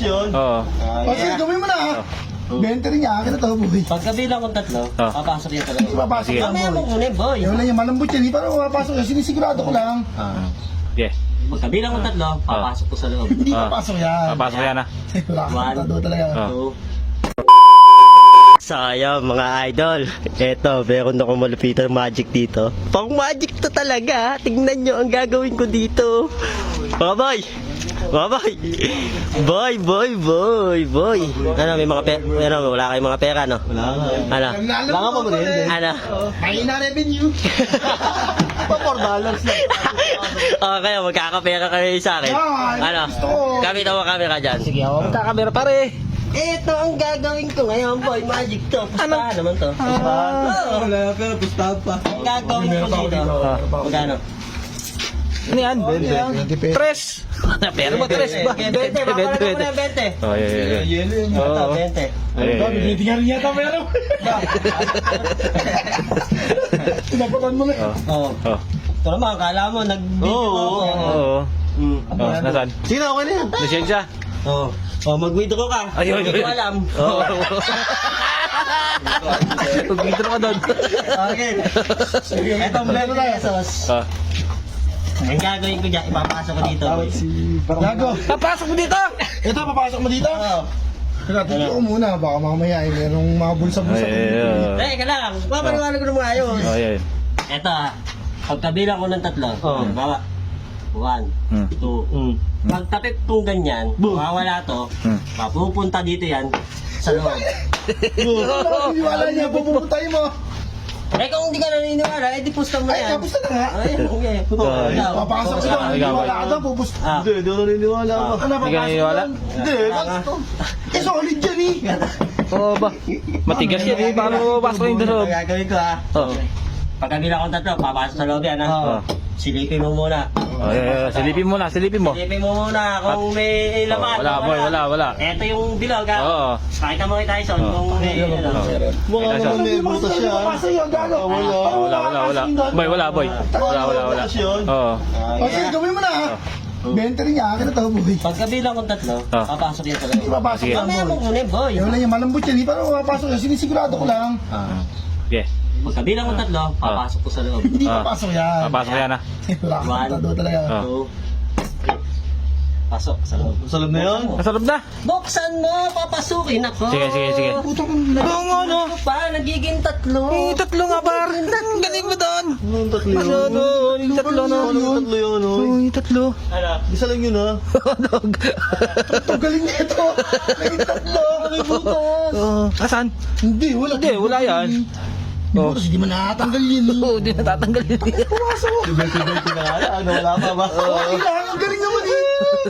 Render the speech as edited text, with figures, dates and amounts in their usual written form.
yun. Oo. Sige, gawin mo na ha. 20 rin niya, akin na to, boy. Pagkabilang kong tatlo, papasok yan talaga. Hindi papasok Sige. yan, Mamaya mo boy. kunin, boy. Wala yung malambot yan, hindi parang mapapasok yan. Sinisigurado ko lang. Sige. Pagkabilang kong tatlo, papasok ko sa loob. Hindi papasok yan. Papasok yan, ha. Wala ka tado talaga. Oh. Sayang mga idol. Eto, meron ako malupitan magic dito. Pang magic to talaga. Tingnan nyo ang gagawin ko dito. Mga boy! Mga boy! Boy! Ano, may mga pera? Ano, wala kayong mga pera, no? Wala nga. Ano? Baka pa mo rin. Ano? May na revenue. Pa $4 na. Okay, magkakapera kayo sa akin. Yan, Ano? gusto ko. Kamita mo camera dyan. Sige, ako magkakamera pare. Ito ang gagawin ko ngayon, boy. Magic to. Pustahan naman to. Wala pero pustahan pa. Ang gagawin ko dito. Magkano? Ano yan? 20. Tres. Pera mo, tres ba? 20, baka na 20. Oh, yeah. Yelo yun. Ito, Oo. 20. Ay. Hindi nga rin yata meron. Tinapatan mo na. Oo. Oh. Ito naman, kala mo, nag-video ako. Oo. Oh, nasaan? Sino ako na yan? Lisensya? Oo. Oh, mag-withdraw ka. Ayun. Hindi ko alam. Oo. Pag-intro ka doon. Okay. Ito, meron tayo. Pesos. Oh. Ang gagawin ko dyan, ipapasok ko dito. Gago. Papasok mo dito! Ito, papasok mo dito. Oo. Teka, tignan ko muna. Baka mamaya eh, merong mga bulsa-bulsa. Teka lang, papaniwala ko na mga ayos. Oh, yeah. Ito pagkabilang ko ng tatlo. Bawa. 1, 2. Pagtapit kong ganyan, mawawala to. Mapupunta dito yan sa loob. Wala niya, pupuntay mo. Eh kung hindi ka naniniwala, eh di pusta mo Ay, yan. tapos na nga. Ay, okay. Papasok ko doon. Wala ka doon, pupus. Hindi, hindi ako naniniwala ako. Ano, Hindi ka papasok naniniwala? doon? Hindi, eh, solid yan eh. Oo ba? Matigas yan eh. Baka mapapasok yung loob. Ang gagawin ko ha. Oo. Pagkabilang kong tatlo, papasok sa loob yan ha. Oo. Silipin mo muna. Oh, yeah. Silipin mo na, silipin mo. Silipin mo muna kung may laman. Wala, boy, wala. Ito yung bilog ha. Oo. Pakita mo kay Tyson kung may ano. Mukha Ay, naman may Hindi butas siya. papasok yun, gago. Wala. Boy, wala. Wala. Butas yun. Oo. O, sige, gawin mo na ha. 20 rin niya, akin na to, boy. Pagkabilang kong tatlo, papasok yan talaga. Hindi papasok Sige. yan, Mamaya mo boy. kunin, boy. Wala yung malambot yan, hindi parang mapapasok yan. Sinisigurado ko lang. Sige. Pagkabilang kong tatlo, papasok ko sa loob. Hindi papasok yan. Papasok yan, ha. Wala ka tado talaga. 2, 3. Pasok sa loob. Sa loob na yun? Nasa loob na. Buksan mo, papasukin ako. Sige. Puto kong Oo nga, no. Ano pa, nagiging tatlo. Tatlo nga, par. Galing mo doon. Anong tatlo yun? Yung tatlo, no. Anong tatlo yun? Yung tatlo. Ano? Isa lang yun ha? Ito, galing niya ito. May tatlo, may butas. Asan? Hindi, wala. Hindi, wala yan. Butas, hindi man nakatanggal yun. Oo, di natatanggal yun. Pumasok. Sibel-sibel na nga lang. Wala pa ba? Kailangan, galing naman eh.